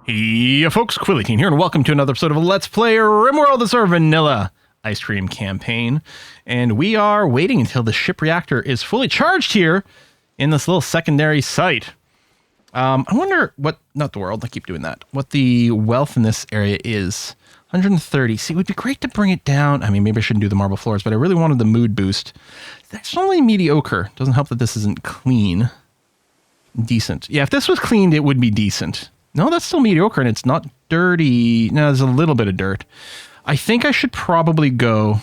Hey folks, Quillyteen here, and welcome to another episode of Let's Play Rimworld, the sort of vanilla ice cream campaign. And we are waiting until the ship reactor is fully charged here in this little secondary site. I wonder what, not the world, I keep doing that, what the wealth in this area is. 130. See, it would be great to bring it down. I mean, maybe I shouldn't do the marble floors, but I really wanted the mood boost. That's only mediocre. Doesn't help that this isn't clean. Decent. Yeah, if this was cleaned, it would be decent. No, that's still mediocre, and it's not dirty. No, there's a little bit of dirt. I think I should probably go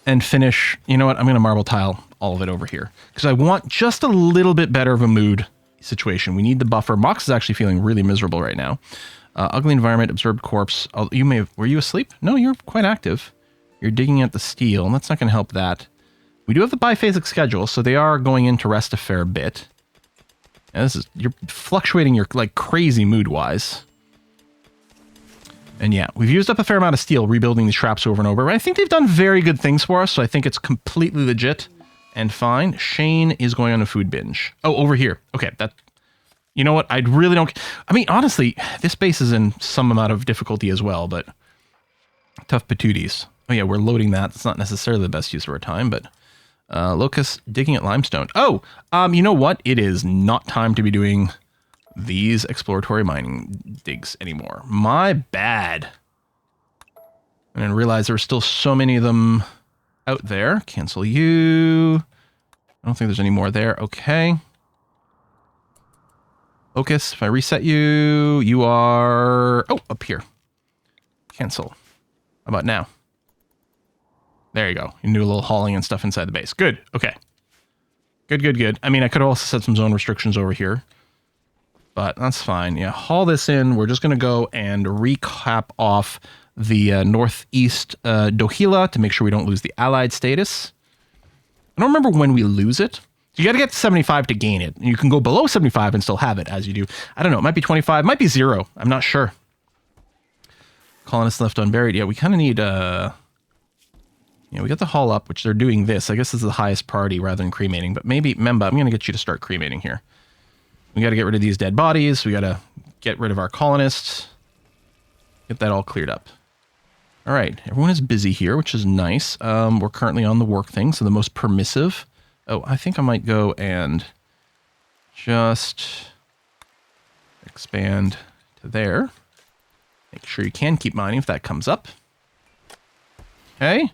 and finish... You know what? I'm going to marble tile all of it over here, because I want just a little bit better of a mood situation. We need the buffer. Mox is actually feeling really miserable right now. Ugly environment, absorbed corpse. Oh, you may have... Were you asleep? No, you're quite active. You're digging at the steel, and that's not going to help that. We do have the biphasic schedule, so they are going in to rest a fair bit. And this is, you're fluctuating your like crazy mood-wise. And yeah, we've used up a fair amount of steel rebuilding these traps over and over. But I think they've done very good things for us, so I think it's completely legit and fine. Shane is going on a food binge. Oh, over here. Okay, that... You know what? I really don't... I mean, honestly, this base is in some amount of difficulty as well, but... Tough patooties. Oh yeah, we're loading that. That's not necessarily the best use of our time, but... Locust digging at limestone. Oh, you know what? It is not time to be doing these exploratory mining digs anymore. My bad. And then realize there were still so many of them out there. Cancel you. I don't think there's any more there. Okay. Focus. If I reset you, you are... Oh, up here. Cancel. How about now? There you go. You can do a little hauling and stuff inside the base. Good. Okay. Good. I mean, I could also set some zone restrictions over here. But that's fine. Yeah, haul this in. We're just going to go and recap off the northeast Dohila to make sure we don't lose the allied status. I don't remember when we lose it. You got to get to 75 to gain it. You can go below 75 and still have it as you do. I don't know. It might be 25. It might be 0. I'm not sure. Colonists left unburied. Yeah, we kind of need... Yeah, we got the haul up, which they're doing this. I guess this is the highest priority rather than cremating. But maybe, Memba, I'm going to get you to start cremating here. We got to get rid of these dead bodies. We got to get rid of our colonists. Get that all cleared up. All right, everyone is busy here, which is nice. We're currently on the work thing, so the most permissive. Oh, I think I might go and just expand to there. Make sure you can keep mining if that comes up. Okay.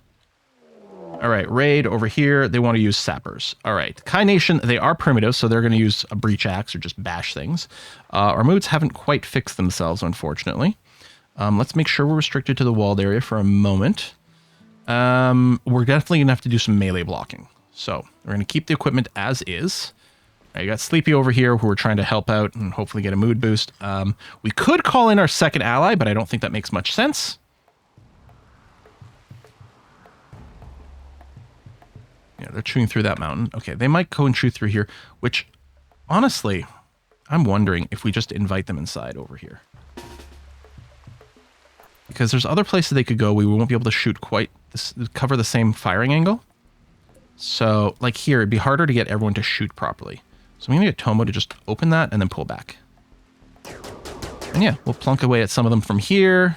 All right, raid over here. They want to use sappers. All right, Kai Nation, they are primitive, so they're going to use a breach axe or just bash things. Our moods haven't quite fixed themselves, unfortunately. Let's make sure we're restricted to the walled area for a moment. We're definitely going to have to do some melee blocking. So we're going to keep the equipment as is. Right, you got Sleepy over here who we're trying to help out and hopefully get a mood boost. We could call in our second ally, but I don't think that makes much sense. Yeah, they're chewing through that mountain. Okay, they might go and chew through here, which, honestly, I'm wondering if we just invite them inside over here. Because there's other places they could go. We won't be able to shoot quite, cover the same firing angle. So, like here, it'd be harder to get everyone to shoot properly. So I'm going to get Tomo to just open that and then pull back. And yeah, we'll plunk away at some of them from here.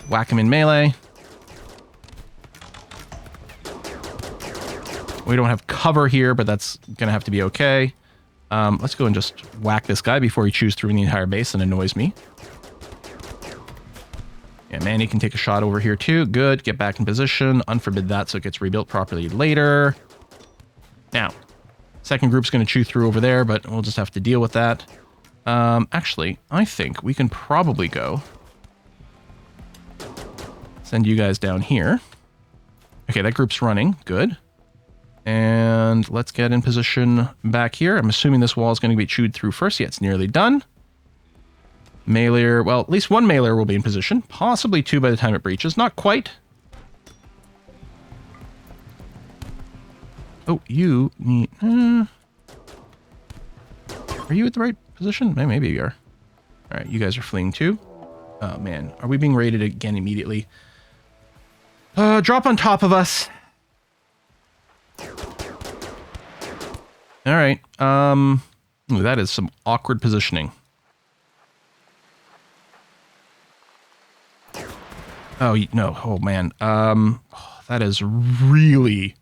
Whack them in melee. We don't have cover here, but that's going to have to be okay. Let's go and just whack this guy before he chews through the entire base and annoys me. Yeah, Manny can take a shot over here too. Good. Get back in position. Unforbid that so it gets rebuilt properly later. Now, second group's going to chew through over there, but we'll just have to deal with that. Actually, I think we can probably go send you guys down here. Okay, that group's running. Good. And let's get in position back here. I'm assuming this wall is going to be chewed through first. Yeah, it's nearly done. Mailer, well, at least one mailer will be in position. Possibly 2 by the time it breaches. Not quite. Oh, you need... are you at the right position? Maybe you are. All right, you guys are fleeing too. Oh, man. Are we being raided again immediately? Drop on top of us. All right. Ooh, that is some awkward positioning. Oh, no. Oh, man. That is really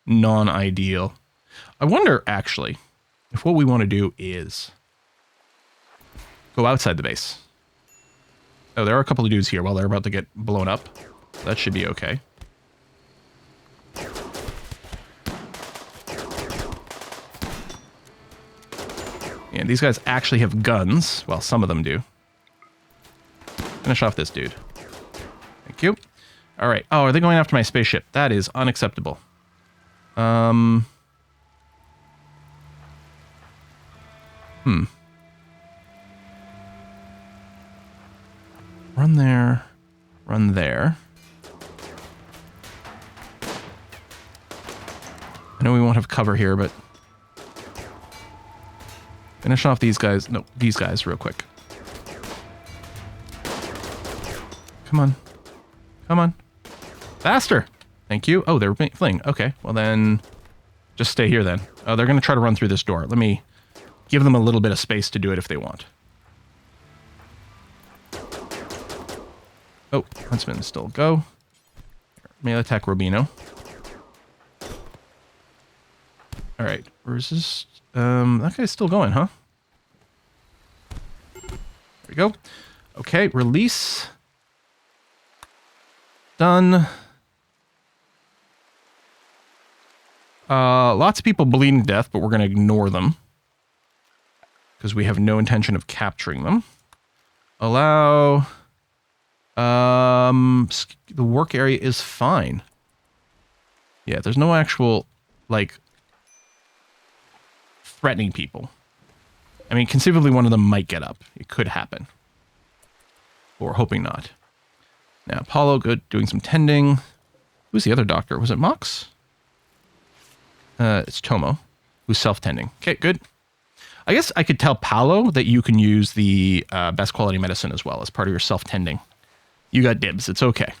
non-ideal. I wonder, actually, if what we want to do is go outside the base. Oh, there are a couple of dudes here while they're about to get blown up. That should be okay. And these guys actually have guns. Well, some of them do. Finish off this dude. Thank you. All right. Oh, are they going after my spaceship? That is unacceptable. Run there. Run there. I know we won't have cover here, but finish off these guys. No, these guys real quick. Come on. Come on. Faster. Thank you. Oh, they're fleeing. Okay, well then just stay here then. Oh, they're going to try to run through this door. Let me give them a little bit of space to do it if they want. Oh, Huntsman still go. Melee attack Robino. All right, resist. That guy's still going, huh? There we go. Okay, release. Done. Lots of people bleeding to death, but we're going to ignore them because we have no intention of capturing them. Allow. The work area is fine. Yeah, there's no actual, like, threatening people. I mean, conceivably one of them might get up. It could happen. But we're hoping not. Now, Apollo, good, doing some tending. Who's the other doctor? Was it Mox? It's Tomo, who's self-tending. Okay, good. I guess I could tell Paolo that you can use the best quality medicine as well as part of your self-tending. You got dibs. It's okay.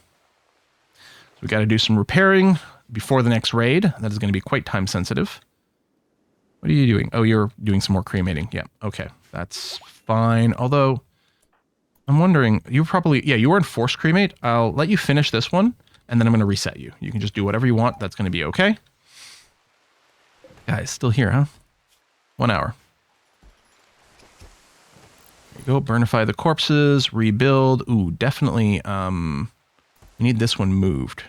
So we got to do some repairing before the next raid. That is going to be quite time sensitive. What are you doing? Oh, you're doing some more cremating. Yeah, okay. That's fine. Although, I'm wondering, you probably... Yeah, you were in forced cremate. I'll let you finish this one, and then I'm going to reset you. You can just do whatever you want. That's going to be okay. Guys, still here, huh? 1 hour. There you go. Burnify the corpses. Rebuild. Ooh, definitely. We need this one moved.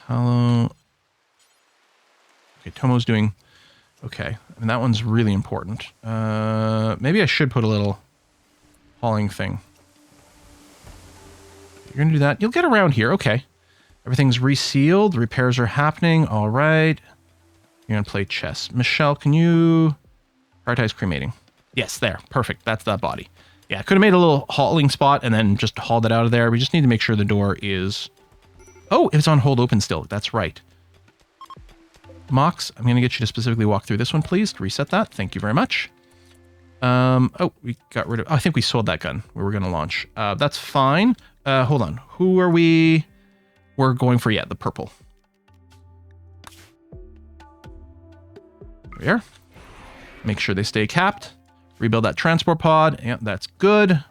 Hello. Okay, Tomo's doing... Okay, and that one's really important. Maybe I should put a little hauling thing. You're going to do that? You'll get around here. Okay. Everything's resealed. Repairs are happening. All right. You're going to play chess. Michelle, can you prioritize cremating? Yes, there. Perfect. That's that body. Yeah, I could have made a little hauling spot and then just hauled it out of there. We just need to make sure the door is... Oh, it's on hold open still. That's right. Mox, I'm going to get you to specifically walk through this one, please, to reset that. Thank you very much. Oh, we got rid of... Oh, I think we sold that gun we were going to launch. That's fine. Hold on. Who are we... We're going for, yeah, the purple. There we are. Make sure they stay capped. Rebuild that transport pod. Yeah, that's good.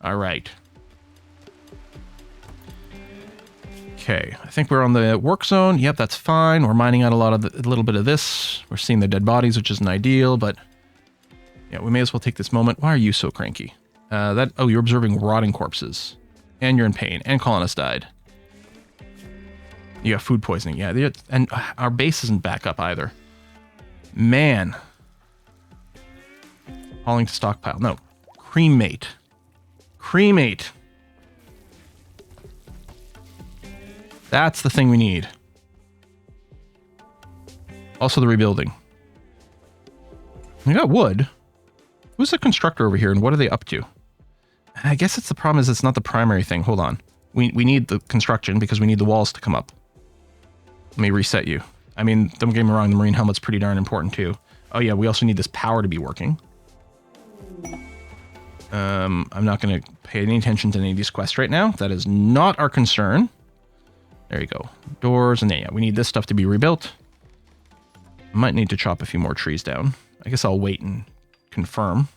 All right. Okay, I think we're on the work zone. Yep, that's fine. We're mining out a little bit of this. We're seeing the dead bodies, which isn't ideal, but yeah, we may as well take this moment. Why are you so cranky? Oh, you're observing rotting corpses. And you're in pain. And colonists died. You got food poisoning. Yeah, and our base isn't back up either. Man. Hauling to stockpile. No. Cremate. Cremate. That's the thing we need. Also the rebuilding. We got wood. Who's the constructor over here and what are they up to? I guess it's the problem is it's not the primary thing. Hold on. We need the construction because we need the walls to come up. Let me reset you. I mean, don't get me wrong, the marine helmet's pretty darn important too. Oh yeah, we also need this power to be working. I'm not going to pay any attention to any of these quests right now. That is not our concern. There you go. Doors, and yeah, we need this stuff to be rebuilt. Might need to chop a few more trees down. I guess I'll wait and confirm.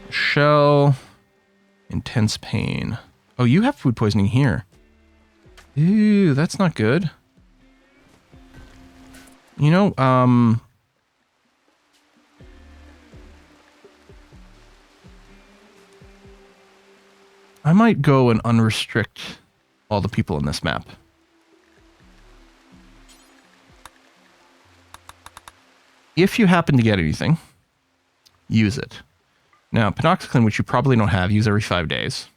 Shell. Intense pain. Oh, you have food poisoning here. Ew, that's not good. You know, I might go and unrestrict all the people in this map. If you happen to get anything, use it. Now, Panoxiclin, which you probably don't have, use every 5 days.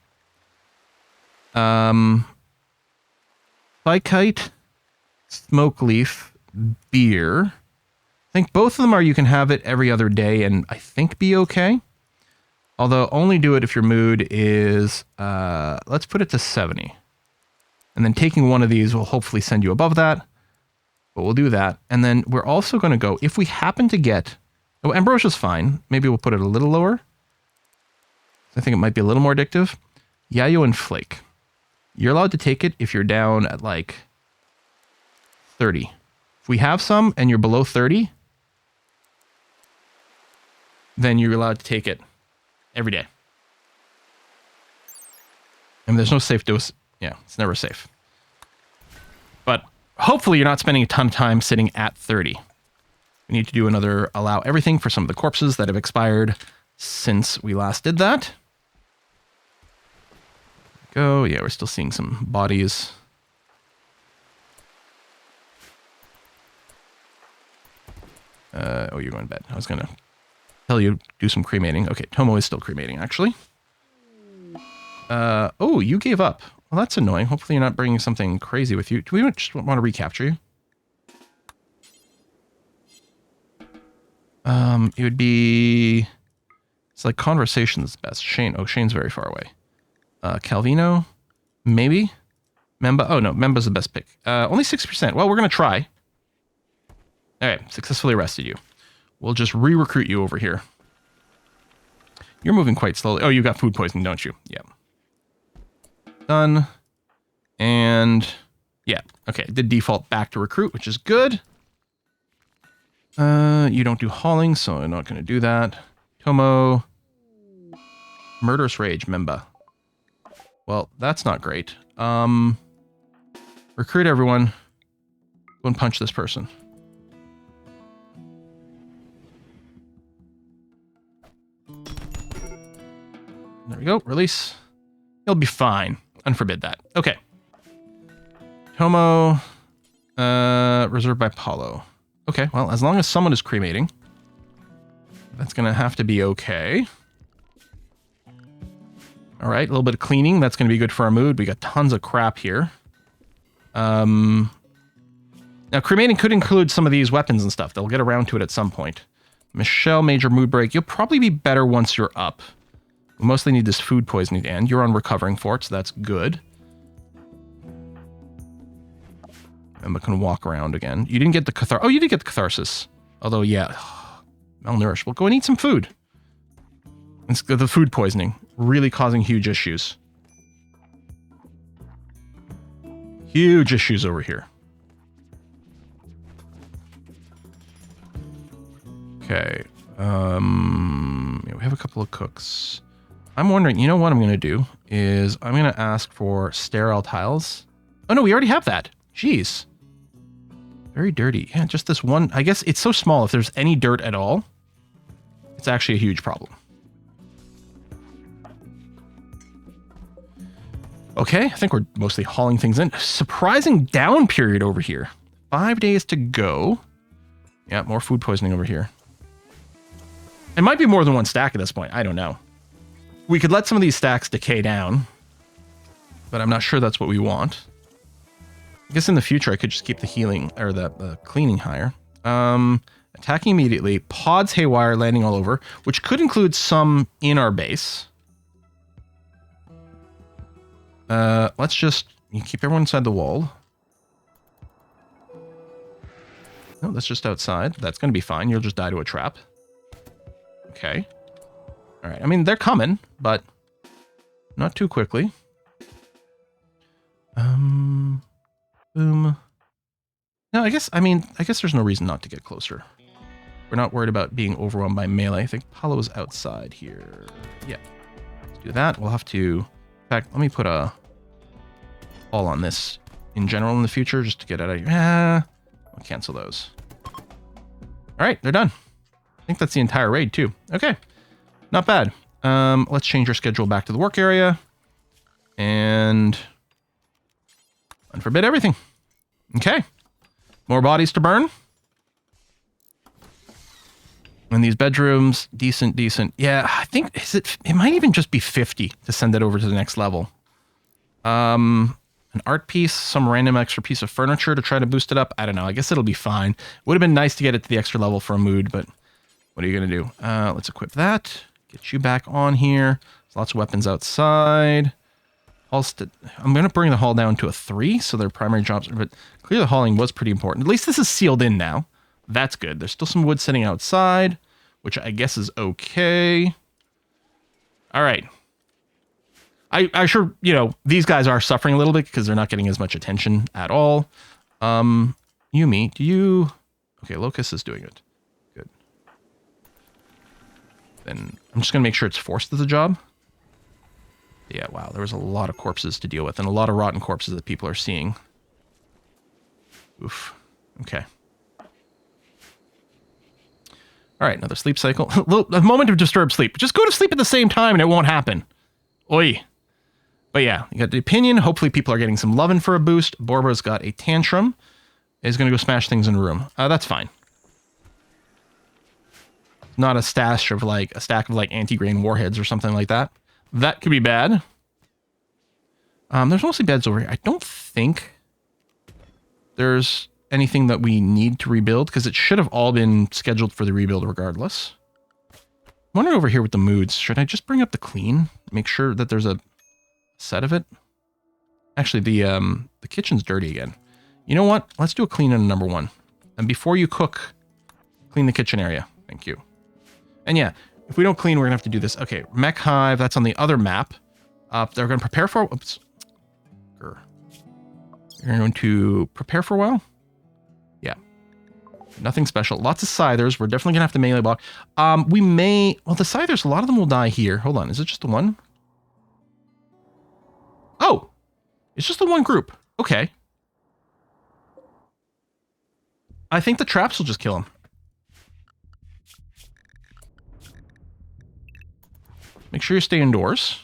Spikite, Smoke Leaf, Beer. I think both of them are you can have it every other day and I think be okay. Although only do it if your mood is, let's put it to 70. And then taking one of these will hopefully send you above that. But we'll do that. And then we're also going to go, if we happen to get, oh, Ambrosia's fine. Maybe we'll put it a little lower. I think it might be a little more addictive. Yayo and Flake. You're allowed to take it if you're down at like 30. If we have some and you're below 30, then you're allowed to take it every day. And there's no safe dose. Yeah, it's never safe. But hopefully you're not spending a ton of time sitting at 30. We need to do another allow everything for some of the corpses that have expired since we last did that. Go. Yeah, we're still seeing some bodies. Oh, you're going to bed. I was going to tell you do some cremating. Okay, Tomo is still cremating, actually. Oh, you gave up. Well, that's annoying. Hopefully you're not bringing something crazy with you. Do we just want to recapture you? It would be... It's like Conversation's best. Shane. Oh, Shane's very far away. Calvino? Maybe? Memba? Oh, no. Memba's the best pick. Only 6%. Well, we're going to try. All right. Successfully arrested you. We'll just re-recruit you over here. You're moving quite slowly. Oh, you got food poisoning, don't you? Yeah. Done. And... Yeah. Okay. Did default back to recruit, which is good. You don't do hauling, so I'm not going to do that. Tomo. Murderous Rage, Memba. Well, that's not great. Recruit everyone. Go and punch this person. There we go. Release. He'll be fine. Unforbid that. Okay. Tomo. Reserved by Paulo. Okay, well, as long as someone is cremating, that's going to have to be okay. All right, a little bit of cleaning. That's going to be good for our mood. We got tons of crap here. Now, cremating could include some of these weapons and stuff. They'll get around to it at some point. Michelle, major mood break. You'll probably be better once you're up. We mostly need this food poisoning to end. You're on recovering for it, so that's good. Emma can walk around again. You didn't get the catharsis. Oh, you did get the catharsis. Although, yeah, malnourished. Well, go and eat some food. It's the food poisoning. Really causing huge issues. Huge issues over here. Okay. Yeah, we have a couple of cooks. I'm wondering, you know what I'm going to do is I'm going to ask for sterile tiles. Oh, no, we already have that. Jeez. Very dirty. Yeah, just this one. I guess it's so small. If there's any dirt at all, it's actually a huge problem. Okay, I think we're mostly hauling things in. Surprising down period over here. 5 days to go. Yeah, more food poisoning over here. It might be more than one stack at this point. I don't know. We could let some of these stacks decay down, but I'm not sure that's what we want. I guess in the future I could just keep the healing or the cleaning higher. Attacking immediately. Pods haywire, landing all over, which could include some in our base. Let's just keep everyone inside the wall. No, that's just outside. That's going to be fine. You'll just die to a trap. Okay. All right. I mean, they're coming, but not too quickly. Boom. No, I mean, I guess there's no reason not to get closer. We're not worried about being overwhelmed by melee. I think Paolo's outside here. Yeah. Let's do that. We'll have to... In fact, let me put a all on this in general in the future just to get out of here. I'll cancel those. All right, they're done. I think that's the entire raid too. Okay, not bad. Let's change our schedule back to the work area and unforbid everything. Okay, more bodies to burn. And these bedrooms, decent. Yeah, I think it might even just be 50 to send it over to the next level. An art piece, some random extra piece of furniture to try to boost it up. I don't know. I guess it'll be fine. Would have been nice to get it to the extra level for a mood, but what are you going to do? Let's equip that. Get you back on here. There's lots of weapons outside. I'm going to bring the haul down to a 3, so their primary jobs, but clearly the hauling was pretty important. At least this is sealed in now. That's good. There's still some wood sitting outside, which I guess is okay. All right. I sure, these guys are suffering a little bit because they're not getting as much attention at all. Yumi, do you... Okay, Locust is doing it. Good. Then I'm just going to make sure it's forced as a job. Yeah, wow, there was a lot of corpses to deal with and a lot of rotten corpses that people are seeing. Oof. Okay. All right, another sleep cycle. A moment of disturbed sleep. Just go to sleep at the same time and it won't happen. Oi. But yeah, you got the opinion. Hopefully people are getting some lovin' for a boost. Borba's got a tantrum. He's going to go smash things in a room. That's fine. Not a stash of a stack of anti-grain warheads or something like that. That could be bad. There's mostly beds over here. I don't think there's anything that we need to rebuild because it should have all been scheduled for the rebuild regardless. I'm wondering over here with the moods. Should I just bring up the clean? Make sure that there's a set of it. Actually, the kitchen's dirty again. You know what? Let's do a clean on number 1. And before you cook, clean the kitchen area. Thank you. And yeah, if we don't clean, we're gonna have to do this. Okay, Mech Hive, that's on the other map. They're gonna prepare for... Oops. You're going to prepare for a while? Yeah. Nothing special. Lots of scythers. We're definitely gonna have to melee block. We may... Well, the scythers, a lot of them will die here. Hold on, is it just the one? Oh! It's just the one group. Okay. I think the traps will just kill him. Make sure you stay indoors.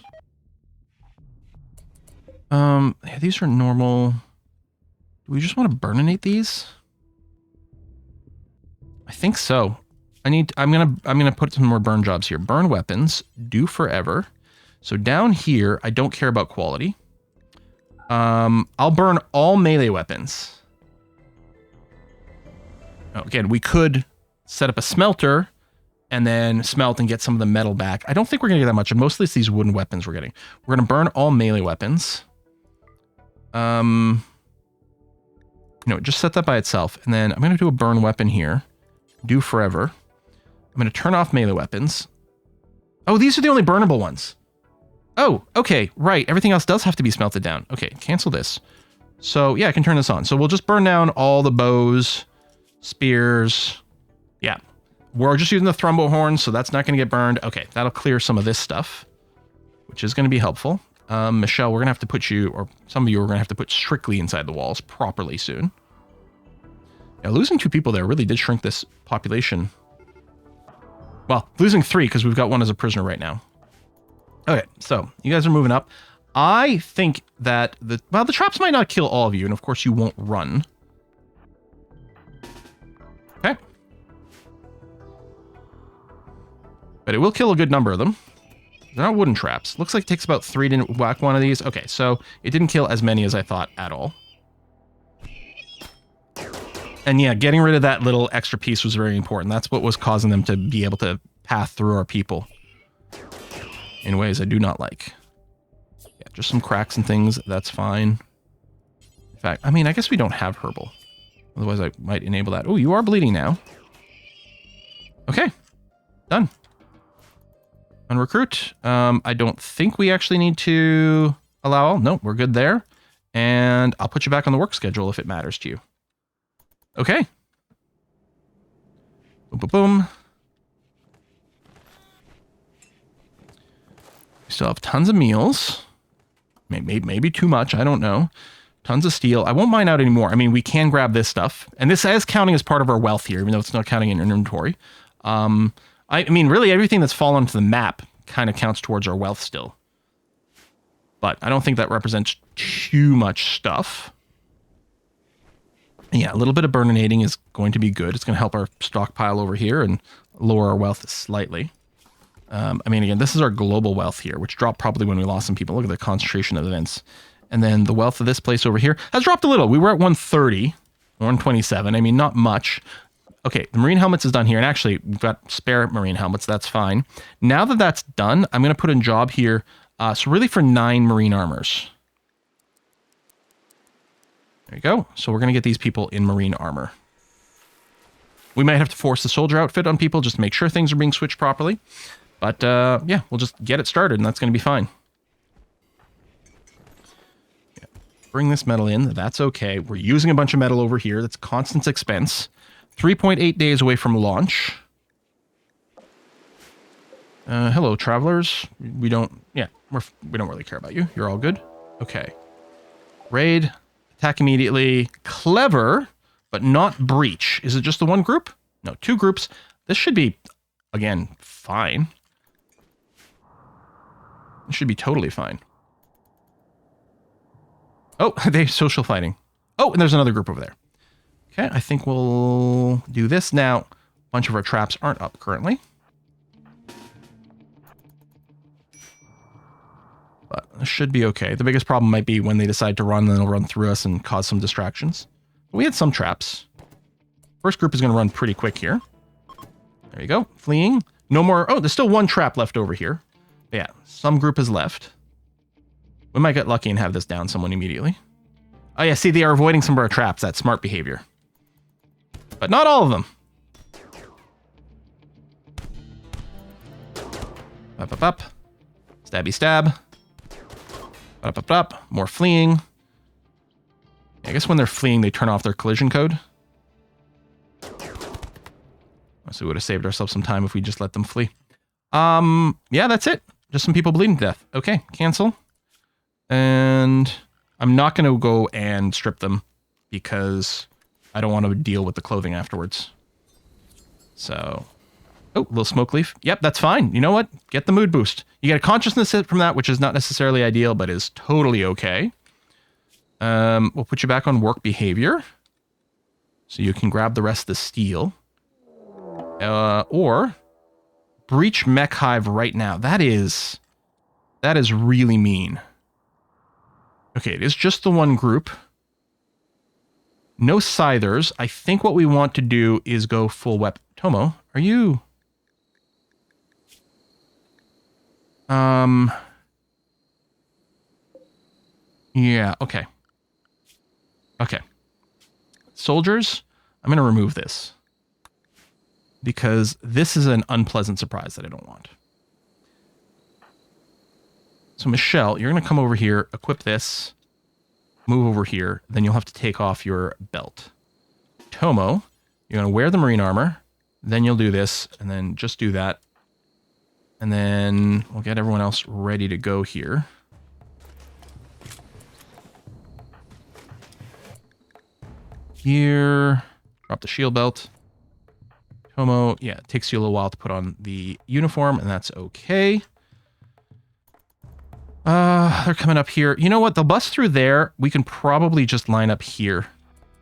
Yeah, these are normal. Do we just want to burninate these? I think so. I'm gonna put some more burn jobs here. Burn weapons, do forever. So down here, I don't care about quality. I'll burn all melee weapons. Oh, again, we could set up a smelter and then smelt and get some of the metal back. I don't think we're going to get that much. And mostly it's these wooden weapons we're getting. We're going to burn all melee weapons. Just set that by itself. And then I'm going to do a burn weapon here. Do forever. I'm going to turn off melee weapons. Oh, these are the only burnable ones. Oh, okay, right. Everything else does have to be smelted down. Okay, cancel this. So, yeah, I can turn this on. So we'll just burn down all the bows, spears. Yeah. We're just using the thrombo horns, so that's not going to get burned. Okay, that'll clear some of this stuff, which is going to be helpful. Michelle, we're going to have to put you, or some of you are going to have to put strictly inside the walls properly soon. Yeah, losing 2 people there really did shrink this population. Well, losing 3 because we've got 1 as a prisoner right now. Okay, so you guys are moving up. I think that the traps might not kill all of you, and of course you won't run. Okay. But it will kill a good number of them. They're not wooden traps. Looks like it takes about 3 to whack one of these. Okay, so it didn't kill as many as I thought at all. And yeah, getting rid of that little extra piece was very important. That's what was causing them to be able to path through our people in ways I do not like. Yeah, just some cracks and things. That's fine. In fact, I mean, I guess we don't have herbal. Otherwise, I might enable that. Oh, you are bleeding now. Okay. Done. Unrecruit. I don't think we actually need to allow all. No, we're good there. And I'll put you back on the work schedule if it matters to you. Okay. Boom, boom, boom. We still have tons of meals. Maybe too much. I don't know. Tons of steel. I won't mine out anymore. I mean, we can grab this stuff. And this is counting as part of our wealth here, even though it's not counting in inventory. I mean, really, everything that's fallen onto the map kind of counts towards our wealth still. But I don't think that represents too much stuff. Yeah, a little bit of burninating is going to be good. It's going to help our stockpile over here and lower our wealth slightly. I mean, again, this is our global wealth here, which dropped probably when we lost some people. Look at the concentration of events. And then the wealth of this place over here has dropped a little. We were at 130, 127. I mean, not much. Okay, the marine helmets is done here. And actually, we've got spare marine helmets. That's fine. Now that that's done, I'm going to put in job here. So really for 9 marine armors. There you go. So we're going to get these people in marine armor. We might have to force the soldier outfit on people just to make sure things are being switched properly. But yeah, we'll just get it started and that's going to be fine. Yeah. Bring this metal in. That's okay. We're using a bunch of metal over here. That's constant expense. 3.8 days away from launch. Hello, travelers. We don't really care about you. You're all good. Okay. Raid. Attack immediately. Clever, but not breach. Is it just the one group? No, 2 groups. This should be, again, fine. It should be totally fine. Oh, they social fighting. Oh, and there's another group over there. Okay, I think we'll do this now. A bunch of our traps aren't up currently. But it should be okay. The biggest problem might be when they decide to run, then they'll run through us and cause some distractions. But we had some traps. First group is going to run pretty quick here. There you go. Fleeing. No more. Oh, there's still 1 trap left over here. But yeah, some group is left. We might get lucky and have this down someone immediately. Oh yeah, see, they are avoiding some of our traps. That's smart behavior. But not all of them. Up, up, up. Stabby stab. Up, up, up. More fleeing. I guess when they're fleeing, they turn off their collision code. So we would have saved ourselves some time if we just let them flee. Yeah, that's it. Just some people bleeding to death. Okay, cancel. And I'm not going to go and strip them because I don't want to deal with the clothing afterwards. So, oh, little smoke leaf. Yep, that's fine. You know what? Get the mood boost. You get a consciousness hit from that, which is not necessarily ideal, but is totally okay. We'll put you back on work behavior. So you can grab the rest of the steel. Or breach mech hive right now. That is really mean. Okay, it is just the 1 group. No scythers. I think what we want to do is go full weapon. Tomo, are you... Yeah, okay. Okay. Soldiers, I'm going to remove this. Because this is an unpleasant surprise that I don't want. So Michelle, you're going to come over here, equip this, move over here, then you'll have to take off your belt. Tomo, you're going to wear the marine armor, then you'll do this, and then just do that. And then we'll get everyone else ready to go here. Here, drop the shield belt. Tomo, yeah, it takes you a little while to put on the uniform, and that's okay. They're coming up here. You know what? They'll bust through there. We can probably just line up here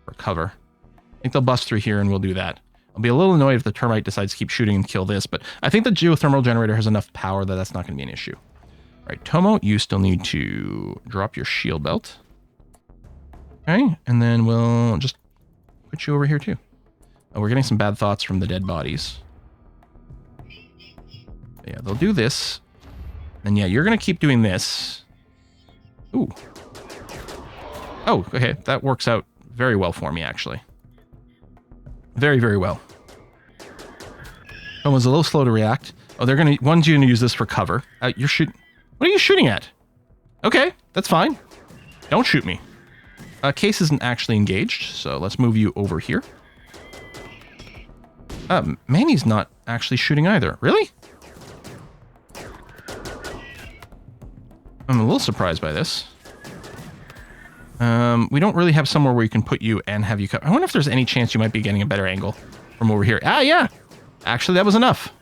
for cover. I think they'll bust through here, and we'll do that. I'll be a little annoyed if the termite decides to keep shooting and kill this, but I think the geothermal generator has enough power that that's not going to be an issue. All right, Tomo, you still need to drop your shield belt. Okay, and then we'll just put you over here too. Oh, we're getting some bad thoughts from the dead bodies. Yeah, they'll do this. And yeah, you're going to keep doing this. Ooh. Oh, okay. That works out very well for me, actually. Very, very well. Someone's a little slow to react. Oh, they're going to... One's going to use this for cover. You're shooting... What are you shooting at? Okay, that's fine. Don't shoot me. Case isn't actually engaged, so let's move you over here. Manny's not actually shooting either. Really? I'm a little surprised by this. We don't really have somewhere where you can put you and have you cut. I wonder if there's any chance you might be getting a better angle from over here. Ah, yeah. Actually, that was enough.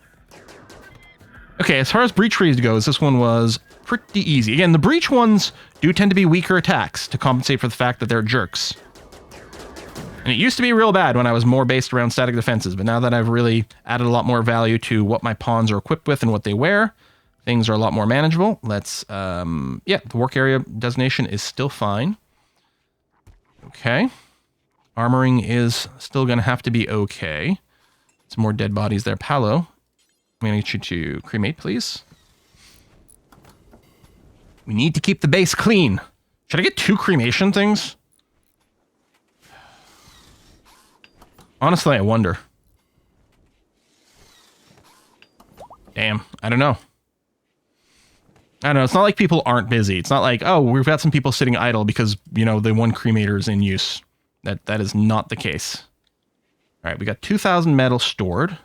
Okay, as far as breach freeze goes, this one was pretty easy. Again, the breach ones do tend to be weaker attacks to compensate for the fact that they're jerks. And it used to be real bad when I was more based around static defenses, but now that I've really added a lot more value to what my pawns are equipped with and what they wear, things are a lot more manageable. Let's, yeah, the work area designation is still fine. Okay. Armoring is still going to have to be okay. Some more dead bodies there. Paolo, I'm going to get you to cremate, please. We need to keep the base clean. Should I get 2 cremation things? Honestly, I wonder. Damn, I don't know. I don't know. It's not like people aren't busy. It's not like, oh, we've got some people sitting idle because, you know, the one cremator is in use. That is not the case. All right, we got 2,000 metal stored.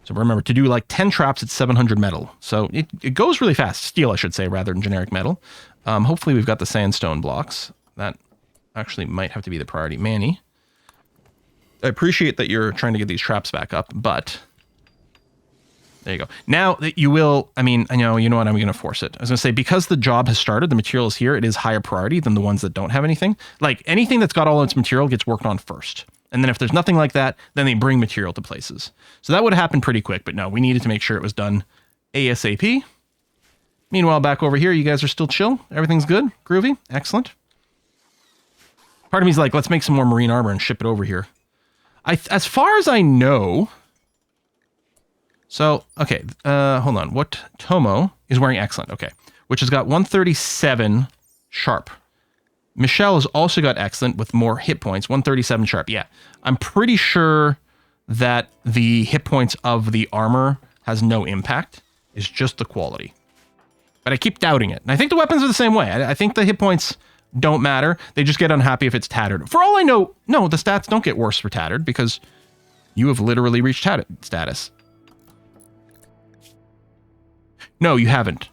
So remember, to do like 10 traps, it's 700 metal. So it goes really fast. Steel, I should say, rather than generic metal. Hopefully we've got the sandstone blocks. That actually might have to be the priority. Manny, I appreciate that you're trying to get these traps back up, but there you go. Now that you will, I mean, you know what, I'm going to force it. I was going to say, because the job has started, the material is here, it is higher priority than the ones that don't have anything. Like anything that's got all its material gets worked on first. And then if there's nothing like that, then they bring material to places. So that would have happened pretty quick, but no, we needed to make sure it was done ASAP. Meanwhile, back over here, you guys are still chill. Everything's good. Groovy. Excellent. Part of me is like, let's make some more marine armor and ship it over here. As far as I know... So, okay, hold on. What Tomo is wearing? Excellent. Okay. Which has got 137 sharp. Michelle has also got excellent with more hit points, 137 sharp. Yeah, I'm pretty sure that the hit points of the armor has no impact. It's just the quality. But I keep doubting it. And I think the weapons are the same way. I think the hit points don't matter. They just get unhappy if it's tattered. For all I know, no, the stats don't get worse for tattered because you have literally reached tattered status. No, you haven't.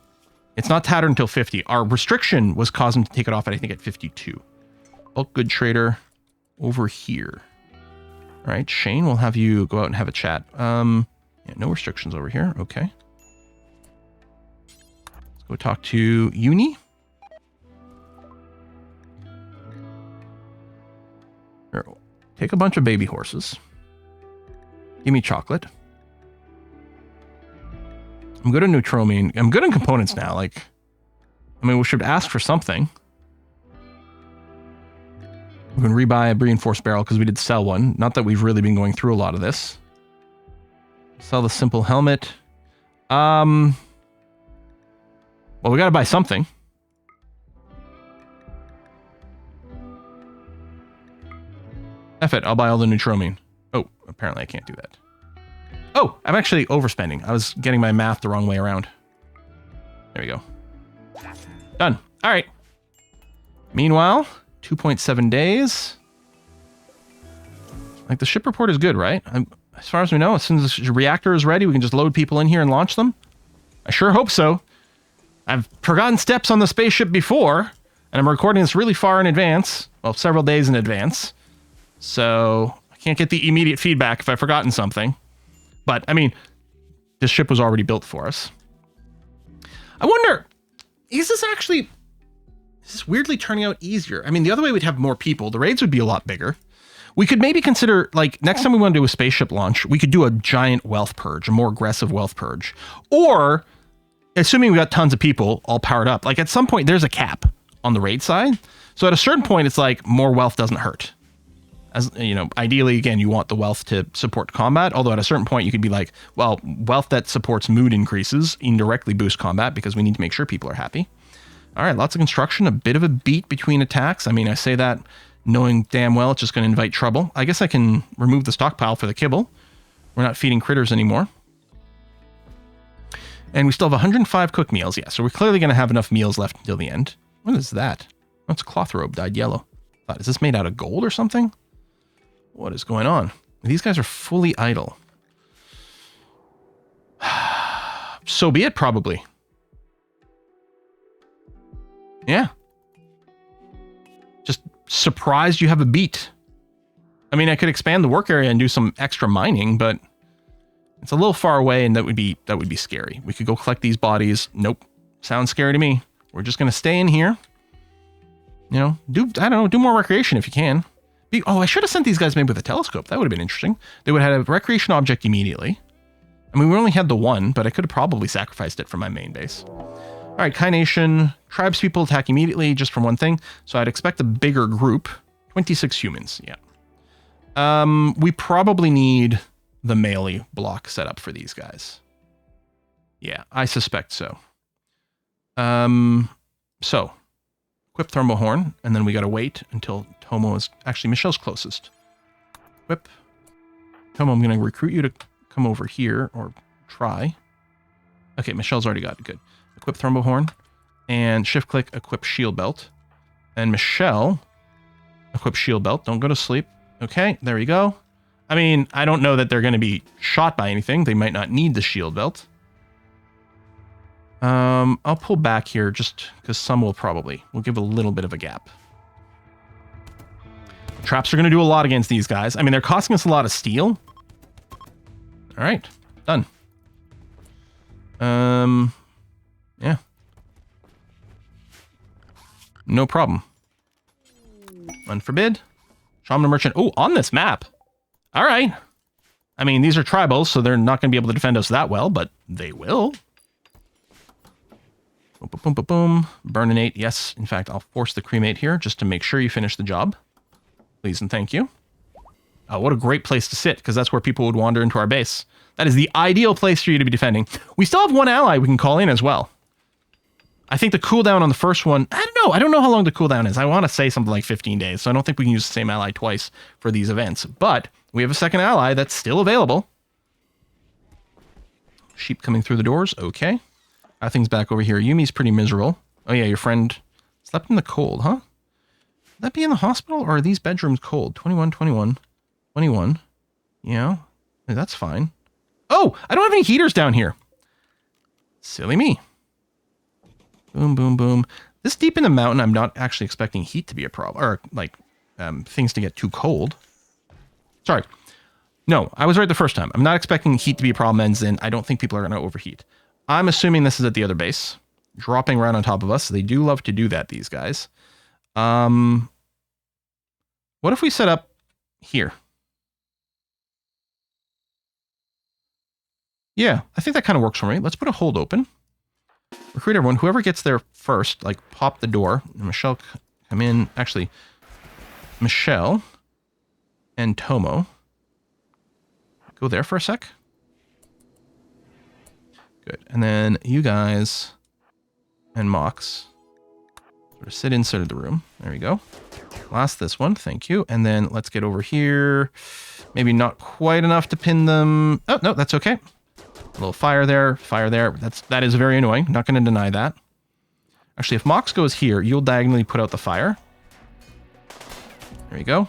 It's not tattered until 50. Our restriction was causing to take it off at, I think, at 52. Bulk good trader over here. All right, Shane, we'll have you go out and have a chat. Yeah, no restrictions over here. Okay. Let's go talk to Uni. Here, take a bunch of baby horses. Give me chocolate. I'm good at neutromine. I'm good in components now. Like, I mean, we should ask for something. We can rebuy a reinforced barrel because we did sell one. Not that we've really been going through a lot of this. Sell the simple helmet. Well, we got to buy something. F it, I'll buy all the neutromine. Oh, apparently I can't do that. Oh, I'm actually overspending. I was getting my math the wrong way around. There we go. Done. All right. Meanwhile, 2.7 days. Like, the ship report is good, right? As far as we know, as soon as the reactor is ready, we can just load people in here and launch them. I sure hope so. I've forgotten steps on the spaceship before, and I'm recording this really far in advance. Well, several days in advance. So I can't get the immediate feedback if I've forgotten something. But, I mean, this ship was already built for us. I wonder, is this weirdly turning out easier? I mean, the other way we'd have more people. The raids would be a lot bigger. We could maybe consider, like, next time we want to do a spaceship launch, we could do a giant wealth purge, a more aggressive wealth purge. Or, assuming we got tons of people all powered up, like, at some point, there's a cap on the raid side. So at a certain point, it's like, more wealth doesn't hurt. As you know, ideally, again, you want the wealth to support combat. Although at a certain point, you could be like, well, wealth that supports mood increases indirectly boosts combat because we need to make sure people are happy. All right, lots of construction, a bit of a beat between attacks. I mean, I say that knowing damn well it's just going to invite trouble. I guess I can remove the stockpile for the kibble. We're not feeding critters anymore. And we still have 105 cooked meals. Yeah, so we're clearly going to have enough meals left until the end. What is that? Oh, it's a cloth robe dyed yellow. Is this made out of gold or something? What is going on? These guys are fully idle. So be it, probably. Yeah. Just surprised you have a beat. I mean, I could expand the work area and do some extra mining, but it's a little far away, and that would be scary. We could go collect these bodies. Nope. Sounds scary to me. We're just gonna stay in here. You know, do more recreation if you can. Oh, I should have sent these guys maybe with a telescope. That would have been interesting. They would have had a recreation object immediately. I mean, we only had the one, but I could have probably sacrificed it from my main base. All right, Kai Nation. Tribespeople attack immediately just from one thing. So I'd expect a bigger group. 26 humans, yeah. We probably need the melee block set up for these guys. Yeah, I suspect so. So, equip Thermal Horn, and then we gotta wait until Tomo is... Actually, Michelle's closest. Equip. Tomo, I'm gonna recruit you to come over here, or try. Okay, Michelle's already got it, good. Equip Thermal Horn, and shift-click, equip Shield Belt. And Michelle, equip Shield Belt, don't go to sleep. Okay, there we go. I mean, I don't know that they're gonna be shot by anything. They might not need the Shield Belt. I'll pull back here just because some will probably. We'll give a little bit of a gap. Traps are going to do a lot against these guys. I mean, they're costing us a lot of steel. All right, done. Yeah. No problem. Unforbid. Shaman Merchant. Oh, on this map. All right. I mean, these are tribals, so they're not going to be able to defend us that well, but they will. Boom, boom, boom, boom, boom. Burninate. Yes, in fact, I'll force the cremate here just to make sure you finish the job. Please and thank you. Oh, what a great place to sit, because that's where people would wander into our base. That is the ideal place for you to be defending. We still have one ally we can call in as well. I think the cooldown on the first one, I don't know. I don't know how long the cooldown is. I want to say something like 15 days, so I don't think we can use the same ally twice for these events. But we have a second ally that's still available. Sheep coming through the doors. Okay. Nothing's back over here. Yumi's pretty miserable. Oh yeah, your friend slept in the cold, huh? Would that be in the hospital, or are these bedrooms cold? 21, 21, 21. Yeah, that's fine. Oh, I don't have any heaters down here. Silly me. Boom, boom, boom. This deep in the mountain, I'm not actually expecting heat to be a problem, or like things to get too cold. Sorry. No, I was right the first time. I'm not expecting heat to be a problem, and then I don't think people are going to overheat. I'm assuming this is at the other base, dropping right on top of us. They do love to do that, these guys. What if we set up here? Yeah, I think that kind of works for me. Let's put a hold open. Recruit everyone. Whoever gets there first, like pop the door. And Michelle, come in. Actually, Michelle and Tomo. Go there for a sec. Good. And then you guys and Mox sort of sit inside of the room. There we go. Last this one. Thank you. And then let's get over here. Maybe not quite enough to pin them. Oh, no, that's okay. A little fire there. Fire there. That is very annoying. Not going to deny that. Actually, if Mox goes here, you'll diagonally put out the fire. There you go.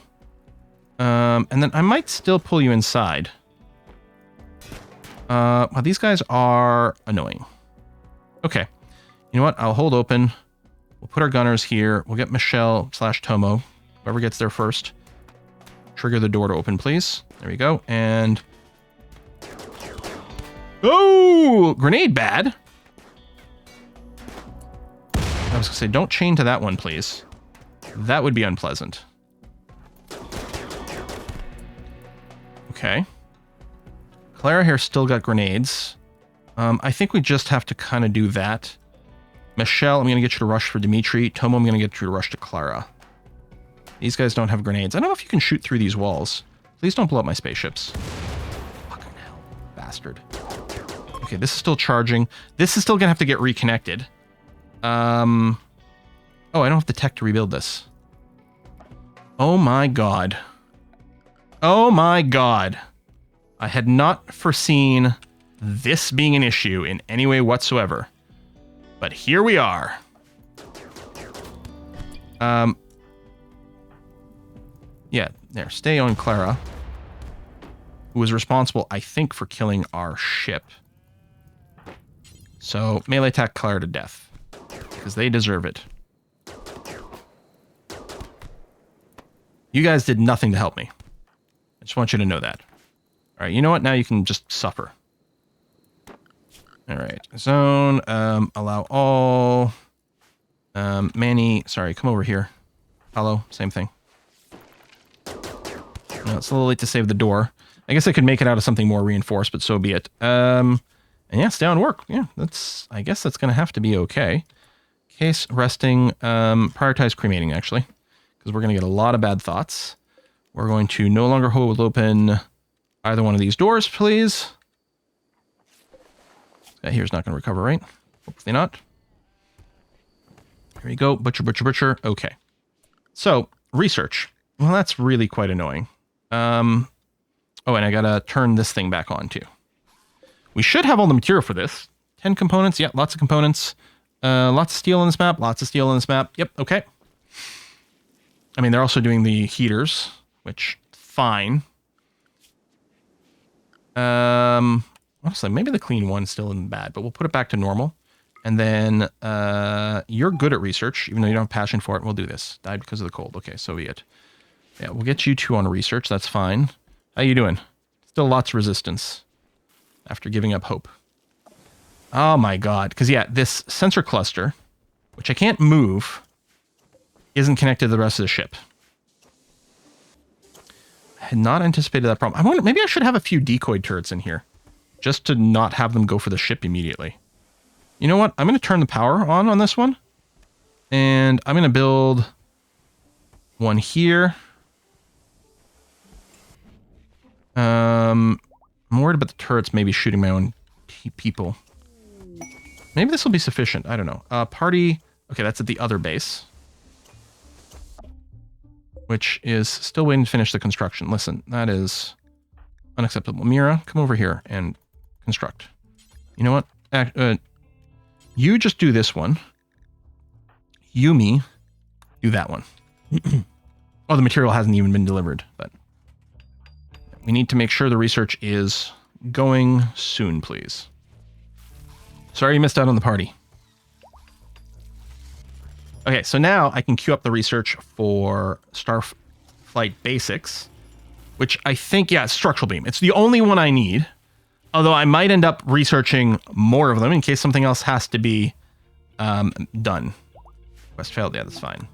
And then I might still pull you inside. Well, these guys are annoying. Okay. You know what? I'll hold open. We'll put our gunners here. We'll get Michelle / Tomo. Whoever gets there first. Trigger the door to open, please. There we go. And... oh! Grenade bad. I was going to say, don't chain to that one, please. That would be unpleasant. Okay. Clara here still got grenades. I think we just have to kind of do that. Michelle, I'm going to get you to rush for Dimitri. Tomo, I'm going to get you to rush to Clara. These guys don't have grenades. I don't know if you can shoot through these walls. Please don't blow up my spaceships. Fucking hell. Bastard. Okay, this is still charging. This is still going to have to get reconnected. Oh, I don't have the tech to rebuild this. Oh my god. Oh my god. I had not foreseen this being an issue in any way whatsoever. But here we are. Yeah, there. Stay on Clara, who was responsible, I think, for killing our ship. So, melee attack Clara to death. Because they deserve it. You guys did nothing to help me. I just want you to know that. Alright, you know what? Now you can just suffer. Alright. Zone. Allow all. Manny. Sorry, come over here. Hello. Same thing. No, it's a little late to save the door. I guess I could make it out of something more reinforced, but so be it. And yeah, stay on work. Yeah, I guess that's going to have to be okay. Case resting. Prioritize cremating, actually. Because we're going to get a lot of bad thoughts. We're going to no longer hold open either one of these doors, please. That here's not going to recover, right? Hopefully not. Here we go. Butcher, butcher, butcher. Okay. So, research. Well, that's really quite annoying. Oh, and I got to turn this thing back on, too. We should have all the material for this. 10 components. Yeah, lots of components. Lots of steel on this map. Lots of steel on this map. Yep, okay. I mean, they're also doing the heaters, which, fine. Honestly, maybe the clean one still isn't bad, but we'll put it back to normal. And then, you're good at research, even though you don't have passion for it. We'll do this. Died because of the cold. Okay, so be it. Yeah, we'll get you two on research. That's fine. How you doing? Still lots of resistance after giving up hope. Oh my god. Because, yeah, this sensor cluster, which I can't move, isn't connected to the rest of the ship. I had not anticipated that problem. I wonder, maybe I should have a few decoy turrets in here, just to not have them go for the ship immediately. You know what? I'm going to turn the power on this one. And I'm going to build one here. I'm worried about the turrets maybe shooting my own people. Maybe this will be sufficient. I don't know. Party. Okay, that's at the other base. Which is still waiting to finish the construction. Listen, that is unacceptable. Mira, come over here and construct. You know what? You just do this one. Yumi, do that one. Oh, the material hasn't even been delivered, but we need to make sure the research is going soon, please. Sorry you missed out on the party. Okay, so now I can queue up the research for Starflight Basics, which I think, yeah, structural beam. It's the only one I need. Although I might end up researching more of them in case something else has to be done. Quest failed. Yeah, that's fine.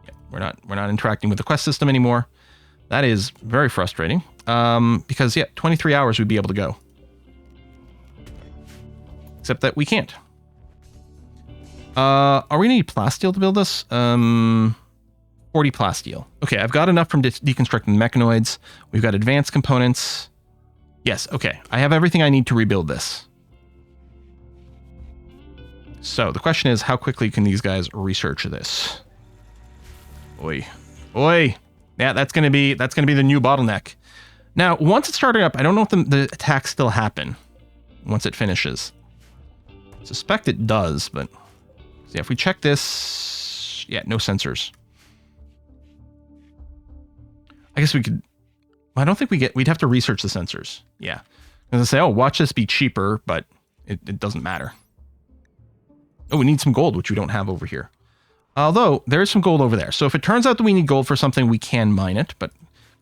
Yeah, we're not interacting with the quest system anymore. That is very frustrating. Because yeah, 23 hours we'd be able to go. Except that we can't. Are we gonna need plasteel to build this? 40 plasteel. Okay, I've got enough from deconstructing mechanoids. We've got advanced components. Yes, okay. I have everything I need to rebuild this. So the question is, how quickly can these guys research this? Oi. Oi! Yeah, that's gonna be the new bottleneck. Now, once it's started up, I don't know if the attacks still happen once it finishes. I suspect it does, but yeah, if we check this, yeah, no sensors. I guess we could. I don't think we'd have to research the sensors. Yeah. I'm gonna say, oh, watch this be cheaper, but it doesn't matter. Oh, we need some gold, which we don't have over here. Although, there is some gold over there. So if it turns out that we need gold for something, we can mine it, but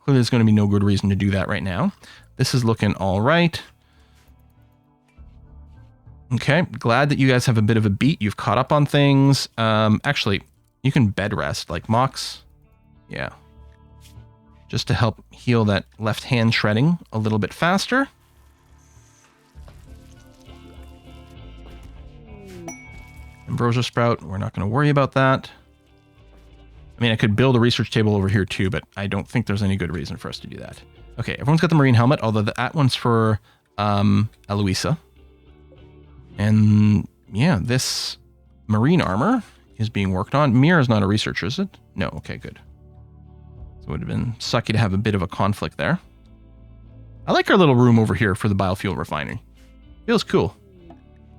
clearly there's going to be no good reason to do that right now. This is looking all right. Okay, glad that you guys have a bit of a beat. You've caught up on things. Actually, you can bed rest, like Mox. Yeah. Just to help heal that left hand shredding a little bit faster. Ambrosia Sprout, we're not going to worry about that. I mean, I could build a research table over here too, but I don't think there's any good reason for us to do that. Okay, everyone's got the marine helmet, although that one's for Eloisa. And yeah, this marine armor is being worked on. Mira's not a researcher, is it? No, okay, good. So it would have been sucky to have a bit of a conflict there. I like our little room over here for the biofuel refinery. Feels cool.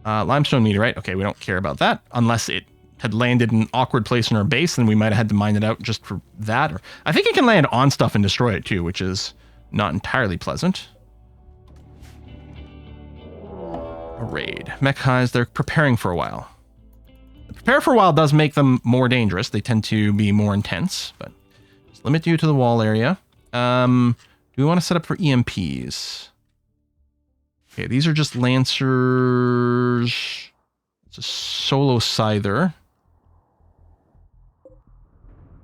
Limestone meteorite. Okay, we don't care about that unless it had landed in an awkward place in our base, then we might have had to mine it out just for that. Or I think it can land on stuff and destroy it too, which is not entirely pleasant. A raid. Mech highs, they're preparing for a while. The prepare for a while does make them more dangerous. They tend to be more intense, but just limit you to the wall area. Do we want to set up for EMPs? Okay, these are just Lancers. It's a solo Scyther.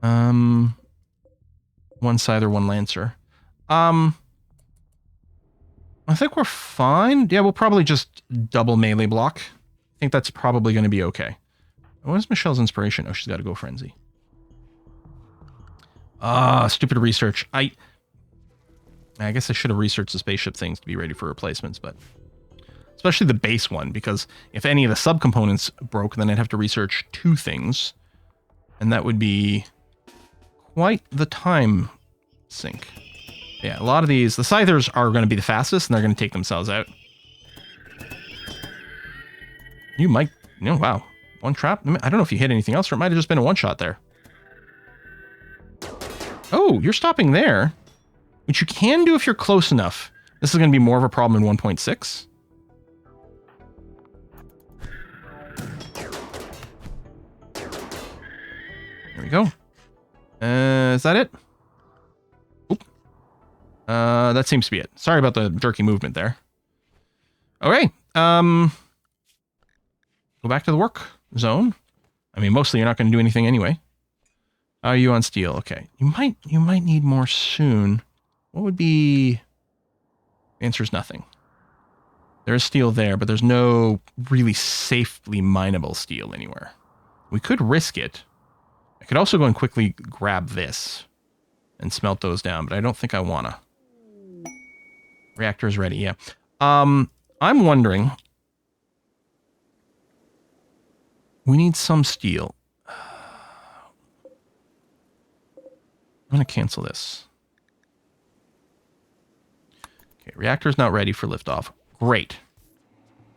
One Scyther, one Lancer. I think we're fine. Yeah, we'll probably just double melee block. I think that's probably going to be okay. What is Michelle's inspiration? Oh, she's got to go Frenzy. Stupid research. I guess I should have researched the spaceship things to be ready for replacements, but especially the base one, because if any of the subcomponents broke, then I'd have to research 2 things, and that would be quite the time sink. Yeah, a lot of these, the Scythers are going to be the fastest, and they're going to take themselves out. You might, wow, one trap. I don't know if you hit anything else, or it might have just been a one-shot there. Oh, you're stopping there. Which you can do if you're close enough. This is going to be more of a problem in 1.6. There we go. Is that it? Oop. That seems to be it. Sorry about the jerky movement there. Okay. Go back to the work zone. I mean, mostly you're not going to do anything anyway. Are you on steel? Okay. You might need more soon. What would be... The answer is nothing. There's steel there, but there's no really safely mineable steel anywhere. We could risk it. I could also go and quickly grab this and smelt those down, but I don't think I wanna. Reactor is ready, yeah. I'm wondering... We need some steel. I'm gonna cancel this. Okay, reactor's not ready for liftoff. Great.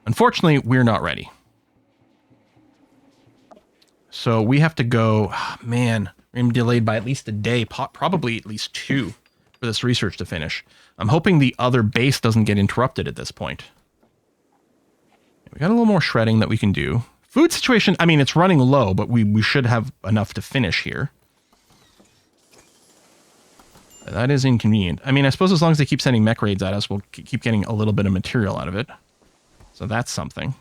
Unfortunately, we're not ready. So we have to go... Oh, man, we're going to be delayed by at least a day, probably at least 2 for this research to finish. I'm hoping the other base doesn't get interrupted at this point. We got a little more shredding that we can do. Food situation, I mean, it's running low, but we should have enough to finish here. That is inconvenient. I mean, I suppose as long as they keep sending mech raids at us, we'll keep getting a little bit of material out of it. So that's something.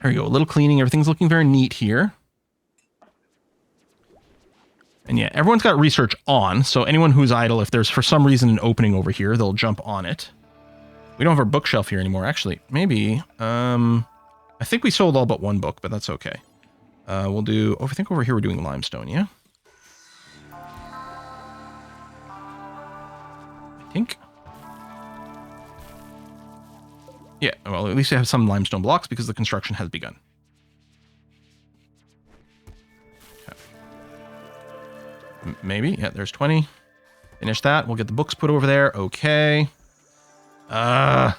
There you go. A little cleaning. Everything's looking very neat here. And yeah, everyone's got research on. So anyone who's idle, if there's for some reason an opening over here, they'll jump on it. We don't have our bookshelf here anymore. Actually, maybe. I think we sold all but one book, but that's okay. We'll do... I think over here we're doing limestone, yeah? Yeah, well, at least you have some limestone blocks because the construction has begun. Okay. Maybe. Yeah, there's 20. Finish that. We'll get the books put over there. Okay. I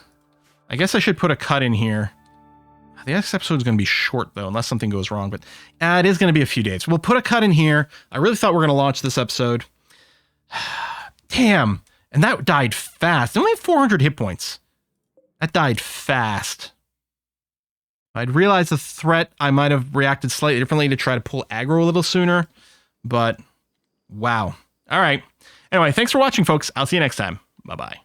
guess I should put a cut in here. The next episode is going to be short, though, unless something goes wrong. But it is going to be a few days. We'll put a cut in here. I really thought we were going to launch this episode. Damn. And that died fast. I only have 400 hit points. That died fast. If I'd realized the threat, I might have reacted slightly differently to try to pull aggro a little sooner. But, wow. All right. Anyway, thanks for watching, folks. I'll see you next time. Bye-bye.